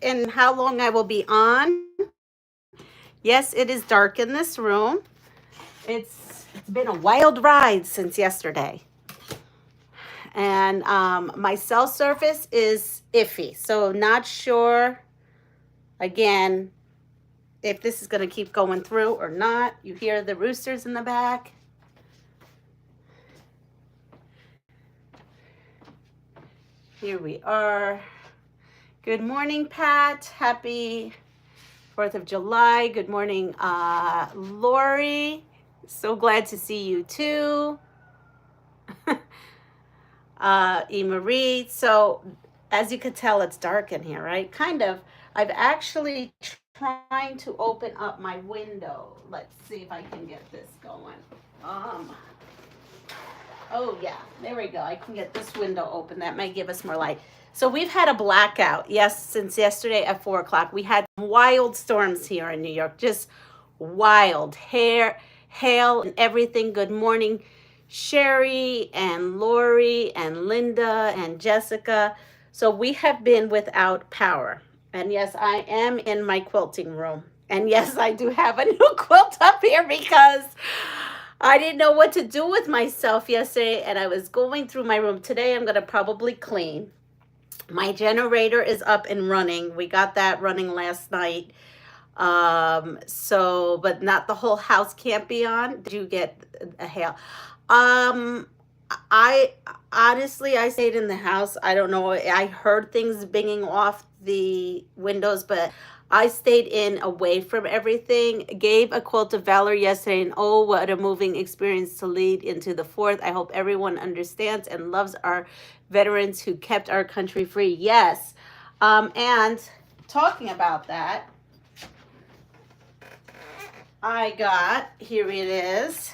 and how long I will be on. Yes, it is dark in this room. It's been a wild ride since yesterday. And my cell service is iffy. So not sure, again, if this is going to keep going through or not. You hear the roosters in the back. Here we are. Good morning, Pat. Happy 4th of July. Good morning, Lori. So glad to see you too. E. Marie. So as you could tell, it's dark in here, right? Kind of. I've actually trying to open up my window. Let's see if I can get this going. Oh yeah, there we go. I can get this window open. That may give us more light. So we've had a blackout, yes, since yesterday at 4 o'clock. We had wild storms here in New York, just wild. Hail and everything. Good morning, Sherry and Lori and Linda and Jessica. So we have been without power. And yes, I am in my quilting room. And yes, I do have a new quilt up here because I didn't know what to do with myself yesterday. And I was going through my room. Today I'm going to probably clean. My generator is up and running. We got that running last night. But not the whole house can't be on. Did you get a hail? I honestly, I stayed in the house. I don't know. I heard things binging off the windows, but I stayed in away from everything. Gave a quilt of valor yesterday, and oh, what a moving experience to lead into the 4th. I hope everyone understands and loves our veterans who kept our country free. Yes. And talking about that, I got, here it is.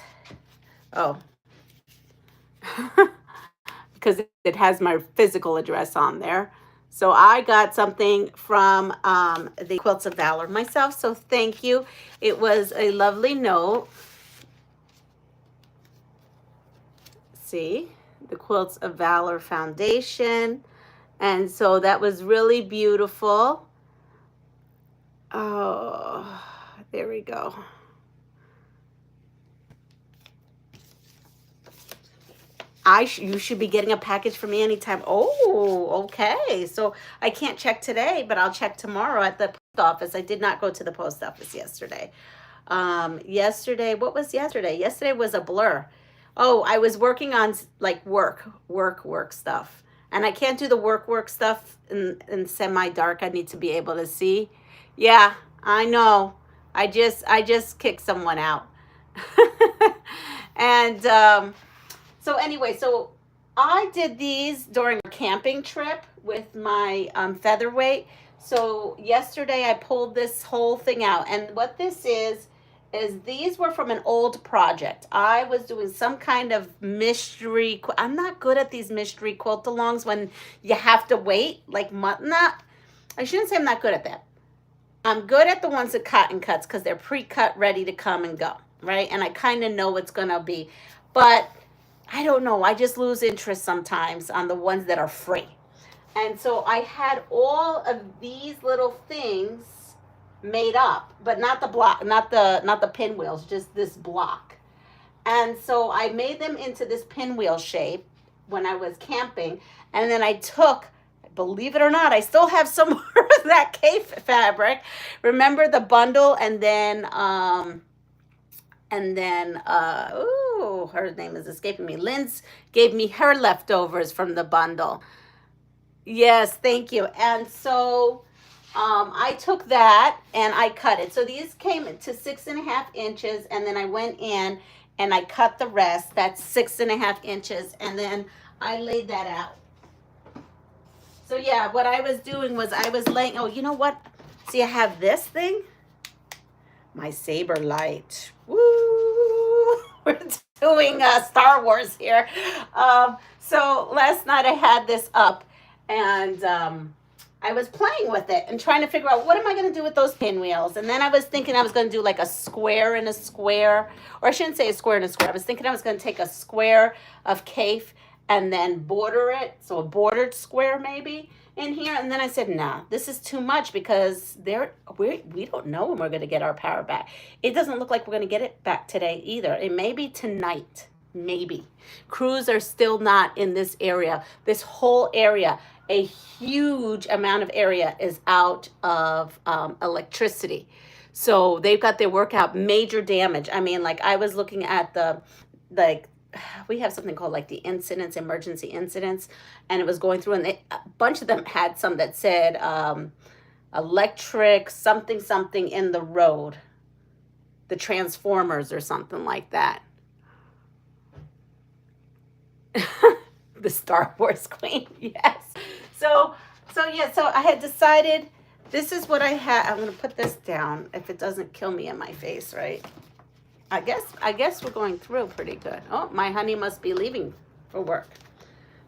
Oh, because it has my physical address on there. So I got something from the Quilts of Valor myself. So thank you. It was a lovely note. See, the Quilts of Valor Foundation. And so that was really beautiful. Oh, there we go. You should be getting a package from me anytime. Oh, okay. So I can't check today, but I'll check tomorrow at the post office. I did not go to the post office yesterday. Yesterday, what was yesterday? Yesterday was a blur. Oh, I was working on like work stuff. And I can't do the work stuff in semi-dark. I need to be able to see. Yeah, I know. I just kicked someone out. And so anyway, so I did these during a camping trip with my featherweight. So yesterday I pulled this whole thing out. And what this is these were from an old project. I was doing some kind of mystery. I'm not good at these mystery quilt-alongs when you have to wait, like not. I shouldn't say I'm not good at that. I'm good at the ones that cotton cuts because they're pre-cut, ready to come and go, right? And I kind of know what's going to be. But I don't know. I just lose interest sometimes on the ones that are free. And so I had all of these little things made up, but not the block, not the pinwheels, just this block. And so I made them into this pinwheel shape when I was camping. And then I took, believe it or not, I still have some more of that cape fabric. Remember the bundle? And then her name is escaping me. Lynn's gave me her leftovers from the bundle. Yes, thank you. And so I took that and I cut it. So these came to 6.5 inches, and then I went in and I cut the rest. That's 6.5 inches, and then I laid that out. So yeah, what I was doing was I was laying, oh, you know what? See, I have this thing, my saber light. Woo! We're doing Star Wars here. So last night I had this up, and I was playing with it and trying to figure out what am I going to do with those pinwheels. And then I was thinking I was going to do like a square and a square, or I shouldn't say a square and a square. I was thinking I was going to take a square of cape and then border it, so a bordered square maybe, in here. And then I said, nah, this is too much because we don't know when we're going to get our power back. It doesn't look like we're going to get it back today either. It may be tonight, maybe. Crews are still not in this area. This whole area, a huge amount of area is out of electricity. So they've got their work out, major damage. I mean, like I was looking at we have something called like the incidents, emergency incidents, and it was going through, and a bunch of them had some that said electric something in the road, the transformers or something like that. The Star Wars Queen, yes. So I had decided this is what I had. I'm gonna put this down if it doesn't kill me in my face, right? I guess we're going through pretty good. Oh, my honey must be leaving for work.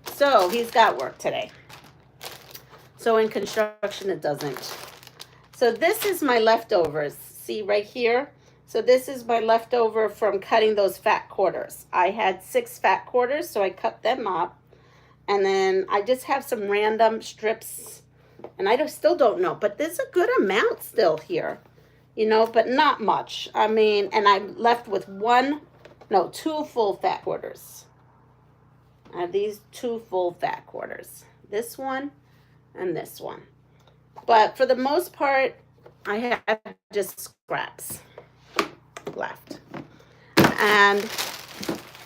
So he's got work today. So in construction, it doesn't. So this is my leftovers. See right here? So this is my leftover from cutting those fat quarters. I had 6 fat quarters, so I cut them up. And then I just have some random strips. And I still don't know, but there's a good amount still here. You know, but not much. I mean, and I'm left with 2 full fat quarters. I have these 2 full fat quarters. This one and this one. But for the most part, I have just scraps left. And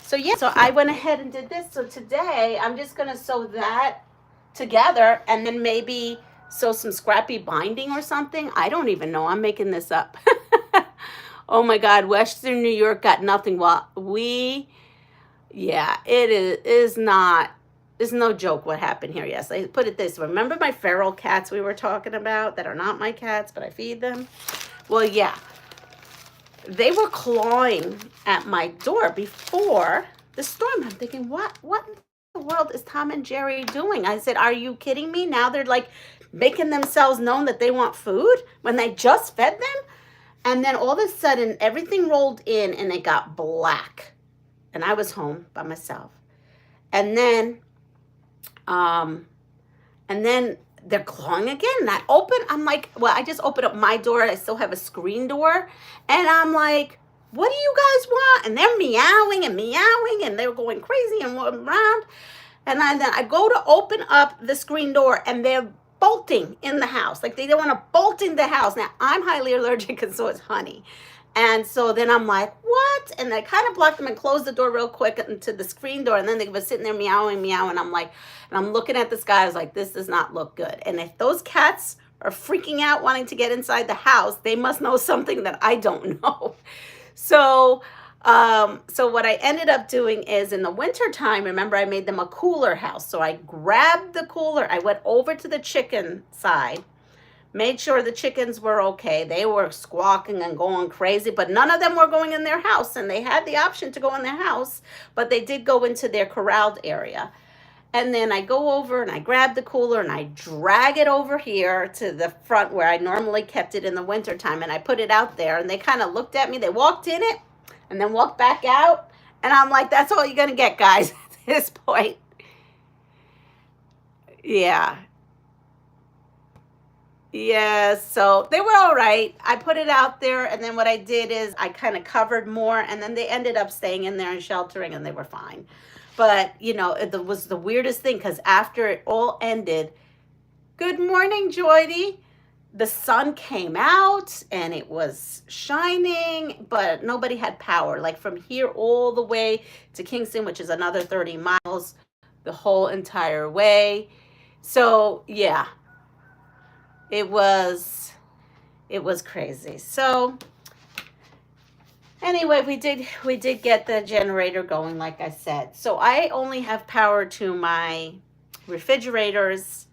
so, yeah, so I went ahead and did this. So today, I'm just going to sew that together and then maybe sew some scrappy binding or something. I don't even know. I'm making this up. Oh my God, Western New York got nothing. Well, it is not, it's no joke what happened here. Yes, I put it this way. Remember my feral cats we were talking about that are not my cats, but I feed them? Well, yeah, they were clawing at my door before the storm. I'm thinking, what in the world is Tom and Jerry doing? I said, are you kidding me? Now they're like making themselves known that they want food when they just fed them. And then all of a sudden everything rolled in and it got black. And I was home by myself. And then they're clawing again. And I open, I'm like, well, I just opened up my door. I still have a screen door. And I'm like, what do you guys want? And they're meowing and they're going crazy and around. And then I go to open up the screen door and they're bolting in the house. Like they don't want to bolt in the house. Now I'm highly allergic and so is Honey. And so then I'm like, what? And I kind of blocked them and closed the door real quick into the screen door. And then they were sitting there meowing. I'm like, and I'm looking at this guy. I was like, this does not look good. And if those cats are freaking out wanting to get inside the house, they must know something that I don't know. So what I ended up doing is in the winter time, remember I made them a cooler house. So I grabbed the cooler. I went over to the chicken side, made sure the chickens were okay. They were squawking and going crazy, but none of them were going in their house. And they had the option to go in their house, but they did go into their corralled area. And then I go over and I grab the cooler and I drag it over here to the front where I normally kept it in the winter time. And I put it out there and they kind of looked at me. They walked in it and then walked back out. And I'm like, that's all you're going to get, guys, at this point. Yeah. Yeah, so they were all right. I put it out there, and then what I did is I kind of covered more, and then they ended up staying in there and sheltering, and they were fine. But, you know, it was the weirdest thing, because after it all ended, good morning, Joydy. The sun came out, and it was shining, but nobody had power. Like from here all the way to Kingston, which is another 30 miles, the whole entire way. So, yeah. It was crazy. So anyway, we did get the generator going, like I said. So I only have power to my refrigerators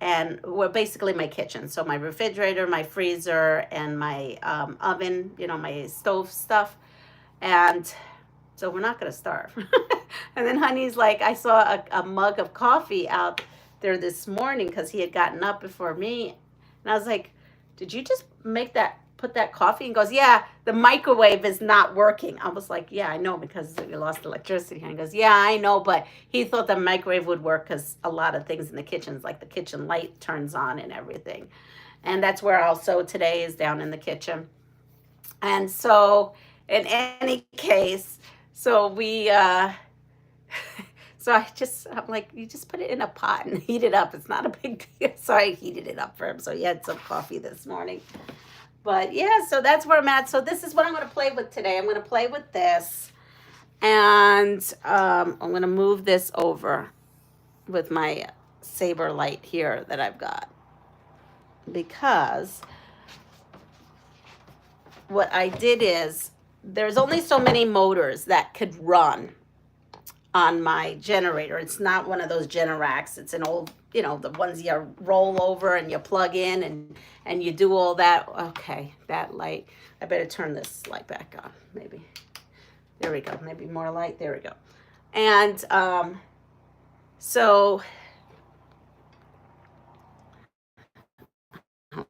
and basically my kitchen. So my refrigerator, my freezer, and my oven, you know, my stove stuff. And so we're not going to starve. And then Honey's like, I saw a mug of coffee out there this morning because he had gotten up before me. And I was like, did you just put put that coffee? And goes, yeah, the microwave is not working. I was like, yeah, I know, because we lost electricity. And he goes, yeah, I know, but he thought the microwave would work because a lot of things in the kitchen, like the kitchen light turns on and everything. And that's where also today is, down in the kitchen. And so in any case, so we so I'm like, you just put it in a pot and heat it up. It's not a big deal. So I heated it up for him. So he had some coffee this morning. But yeah, so that's where I'm at. So this is what I'm going to play with today. I'm going to play with this. And I'm going to move this over with my saber light here that I've got. Because what I did is, there's only so many motors that could run on my generator. It's not one of those Generacs. It's an old, you know, the ones you roll over and you plug in and you do all that. Okay, that light. I better turn this light back on, maybe. There we go. Maybe more light. There we go. And so, okay,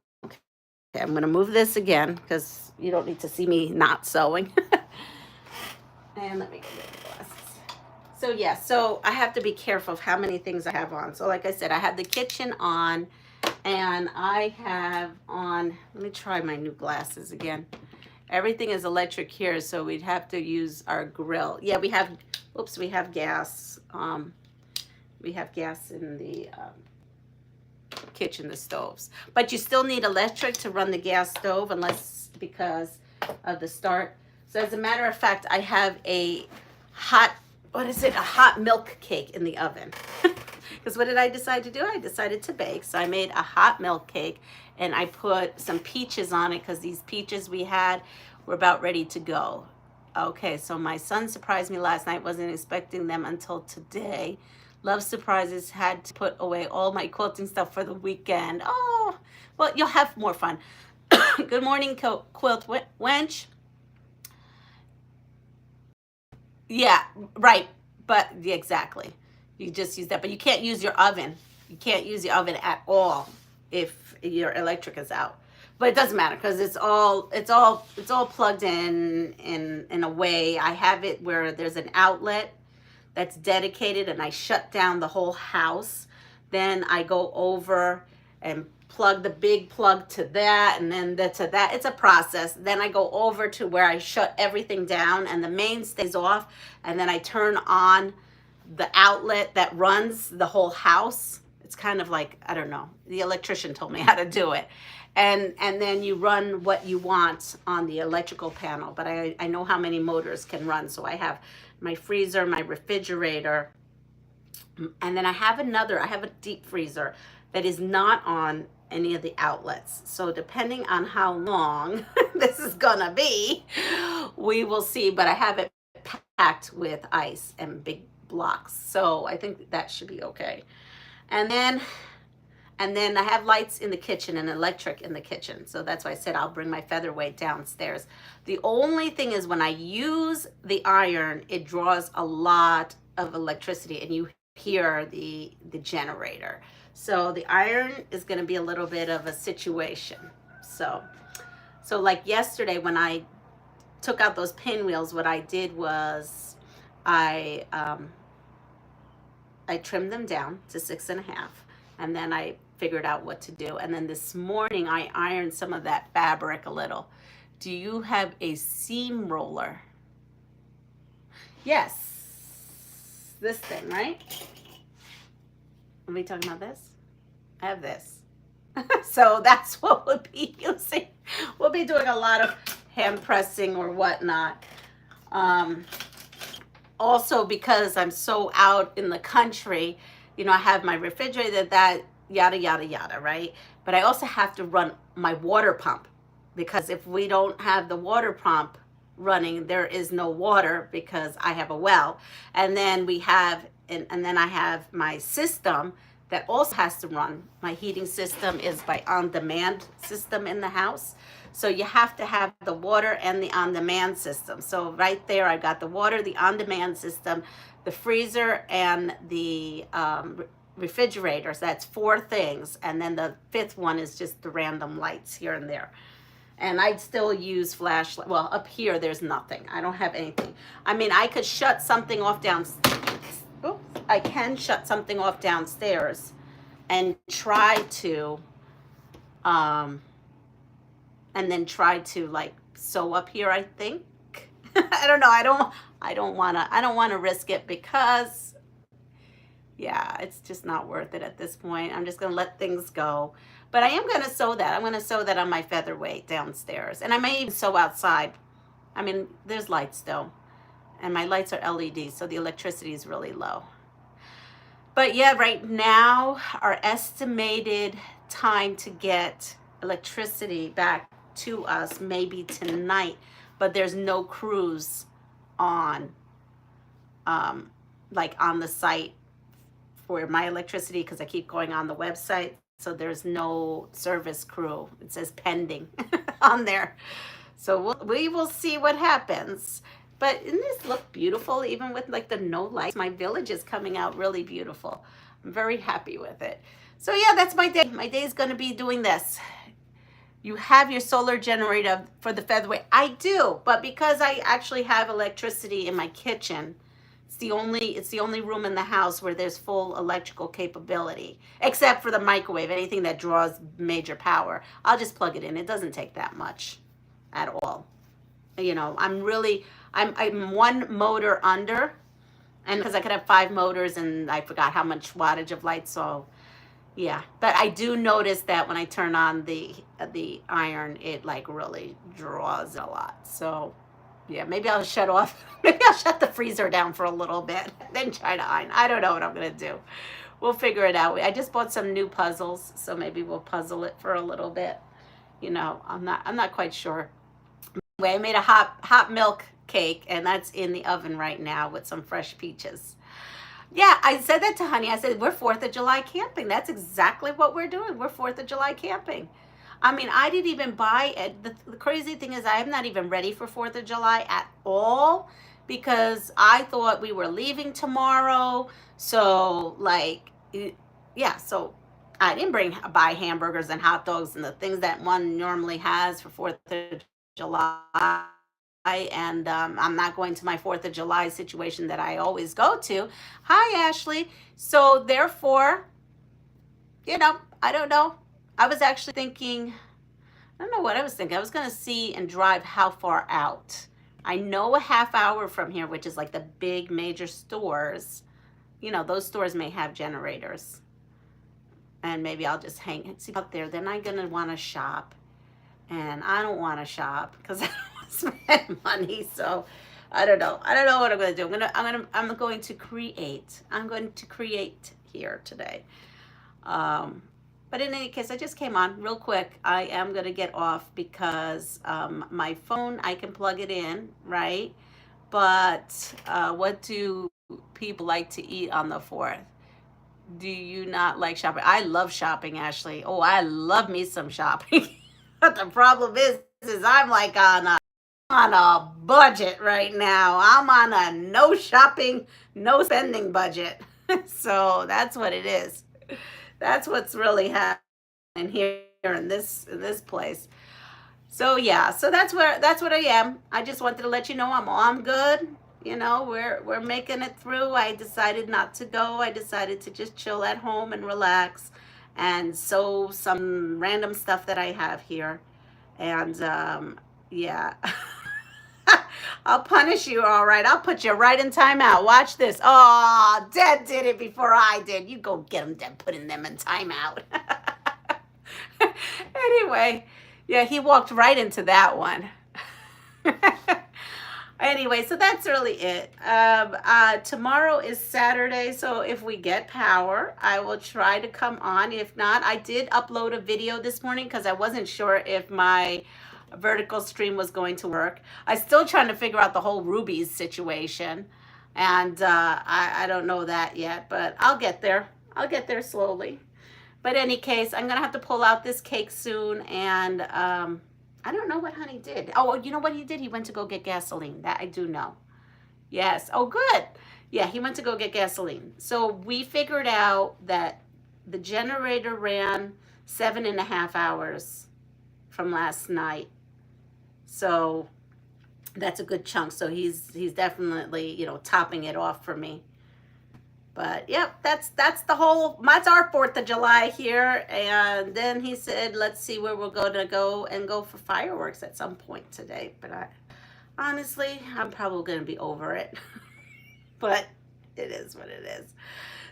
I'm going to move this again because you don't need to see me not sewing. And let me get rid of the glasses. So yeah, so I have to be careful of how many things I have on. So like I said, I have the kitchen on, and I have on, let me try my new glasses again. Everything is electric here, so we'd have to use our grill. Yeah, we have, oops, we have gas. We have gas in the kitchen, the stoves. But you still need electric to run the gas stove, unless because of the start. So as a matter of fact, I have a hot, what is it? A hot milk cake in the oven. Because what did I decide to do? I decided to bake. So I made a hot milk cake, and I put some peaches on it because these peaches we had were about ready to go. Okay, so my son surprised me last night. Wasn't expecting them until today. Love surprises. Had to put away all my quilting stuff for the weekend. Oh, well, you'll have more fun. Good morning, quilt wench. Yeah, right. But yeah, exactly. You just use that, but you can't use your oven. You can't use your oven at all if your electric is out. But it doesn't matter because it's all plugged in a way. I have it where there's an outlet that's dedicated, and I shut down the whole house. Then I go over and plug the big plug to that, and then to that. It's a process. Then I go over to where I shut everything down and the main stays off, and then I turn on the outlet that runs the whole house. It's kind of like, I don't know, the electrician told me how to do it. And then you run what you want on the electrical panel. But I know how many motors can run. So I have my freezer, my refrigerator, and then I have a deep freezer that is not on any of the outlets. So depending on how long this is gonna be, we will see. But I have it packed with ice and big blocks. So I think that should be okay. And then I have lights in the kitchen and electric in the kitchen. So that's why I said I'll bring my featherweight downstairs. The only thing is when I use the iron, it draws a lot of electricity, and you hear the generator. So the iron is going to be a little bit of a situation. So like yesterday when I took out those pinwheels, what I did was I trimmed them down to 6.5, and then I figured out what to do. And then this morning I ironed some of that fabric a little. Do you have a seam roller? Yes, this thing, right? Are we talking about this? I have this. So that's what we'll be using. We'll be doing a lot of hand pressing or whatnot. Also, because I'm so out in the country, you know, I have my refrigerator, that yada, yada, yada, right? But I also have to run my water pump, because if we don't have the water pump running, there is no water because I have a well. And then we have, and then I have my system that also has to run. My heating system is by on-demand system in the house. So you have to have the water and the on-demand system. So right there, I got the water, the on-demand system, the freezer, and the refrigerator. So that's 4 things. And then the 5th one is just the random lights here and there. And I'd still use flashlight. Well, up here, there's nothing. I don't have anything. I mean, I could shut something off downstairs. Oops. I can shut something off downstairs and try to, and then try to like sew up here, I think. I don't know. I don't want to risk it because, yeah, it's just not worth it at this point. I'm just going to let things go. But I am going to sew that. I'm going to sew that on my featherweight downstairs. And I may even sew outside. I mean, there's lights though. And my lights are LED, so the electricity is really low. But yeah, right now, our estimated time to get electricity back to us maybe tonight. But there's no crews on, like on the site for my electricity because I keep going on the website. So there's no service crew. It says pending on there. So we will see what happens. But doesn't this look beautiful even with like the no lights? My village is coming out really beautiful. I'm very happy with it. So yeah, that's my day. My day is going to be doing this. You have your solar generator for the featherweight. I do, but because I actually have electricity in my kitchen, it's the only room in the house where there's full electrical capability, except for the microwave, anything that draws major power. I'll just plug it in. It doesn't take that much at all. You know, I'm one motor under, and because I could have 5 motors and I forgot how much wattage of light, so yeah. But I do notice that when I turn on the iron, it like really draws a lot. So yeah, maybe I'll shut the freezer down for a little bit, then try to iron. I don't know what I'm gonna do. We'll figure it out. I just bought some new puzzles, so maybe we'll puzzle it for a little bit. You know, I'm not quite sure. Anyway, I made a hot milk cake, and that's in the oven right now with some fresh peaches. Yeah, I said that to Honey. I said, we're 4th of July camping. That's exactly what we're doing. We're 4th of July camping. I mean, I didn't even buy it. The crazy thing is I'm not even ready for 4th of July at all because I thought we were leaving tomorrow. So, like, yeah, so I didn't buy hamburgers and hot dogs and the things that one normally has for 4th of July. And I'm not going to my 4th of July situation that I always go to. Hi, Ashley. So, therefore, you know, I don't know. I was actually thinking, I don't know what I was thinking. I was going to see and drive how far out. I know a half hour from here, which is like the big major stores. You know, those stores may have generators. And maybe I'll just see out there. Then I'm going to want to shop. And I don't want to shop because I don't want to spend money. So I don't know. I don't know what I'm going to do. I'm going to create. I'm going to create here today. But in any case, I just came on real quick. I am going to get off because my phone, I can plug it in, right? But what do people like to eat on the 4th? Do you not like shopping? I love shopping, Ashley. Oh, I love me some shopping. But the problem is I'm like on a budget right now. I'm on a no shopping, no spending budget. So that's what it is. That's what's really happening here in this place. So yeah, so that's what I am. I just wanted to let you know I'm good. You know, we're making it through. I decided not to go. I decided to just chill at home and relax and sew some random stuff that I have here. And yeah. I'll punish you, all right. I'll put you right in timeout. Watch this. Oh, Dad did it before I did. You go get him, Dad, putting them in timeout. Anyway, yeah, he walked right into that one. Anyway, so that's really it. Tomorrow is Saturday, so if we get power, I will try to come on. If not, I did upload a video this morning because I wasn't sure if my vertical stream was going to work. I'm still trying to figure out the whole rubies situation, and I don't know that yet, but I'll get there. I'll get there slowly. But in any case, I'm gonna have to pull out this cake soon, and I don't know what Honey did. Oh, you know what he did? He went to go get gasoline. That I do know. Yes. Oh, good. Yeah, he went to go get gasoline. So we figured out that the generator ran 7.5 hours from last night. So that's a good chunk. So he's definitely, you know, topping it off for me. But yep, that's that's our 4th of July here. And then he said, let's see where we're going to go for fireworks at some point today. But honestly, I'm probably going to be over it. But it is what it is.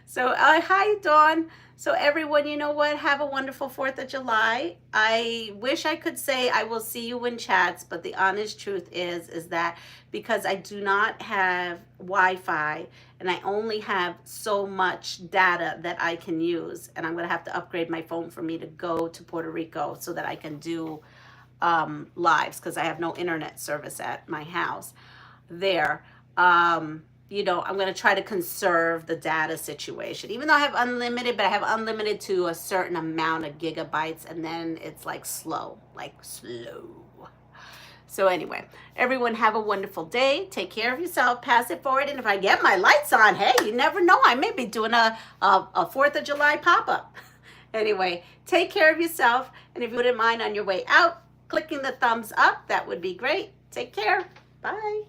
So hi, Dawn. So everyone, you know what? Have a wonderful 4th of July. I wish I could say I will see you in chats, but the honest truth is that because I do not have Wi-Fi and I only have so much data that I can use, and I'm going to have to upgrade my phone for me to go to Puerto Rico so that I can do lives, because I have no internet service at my house there. You know, I'm going to try to conserve the data situation, even though I have unlimited, but I have unlimited to a certain amount of gigabytes, and then it's like slow. So anyway, everyone have a wonderful day. Take care of yourself. Pass it forward. And if I get my lights on, hey, you never know. I may be doing a 4th of July pop-up. Anyway, take care of yourself. And if you wouldn't mind on your way out, clicking the thumbs up, that would be great. Take care. Bye.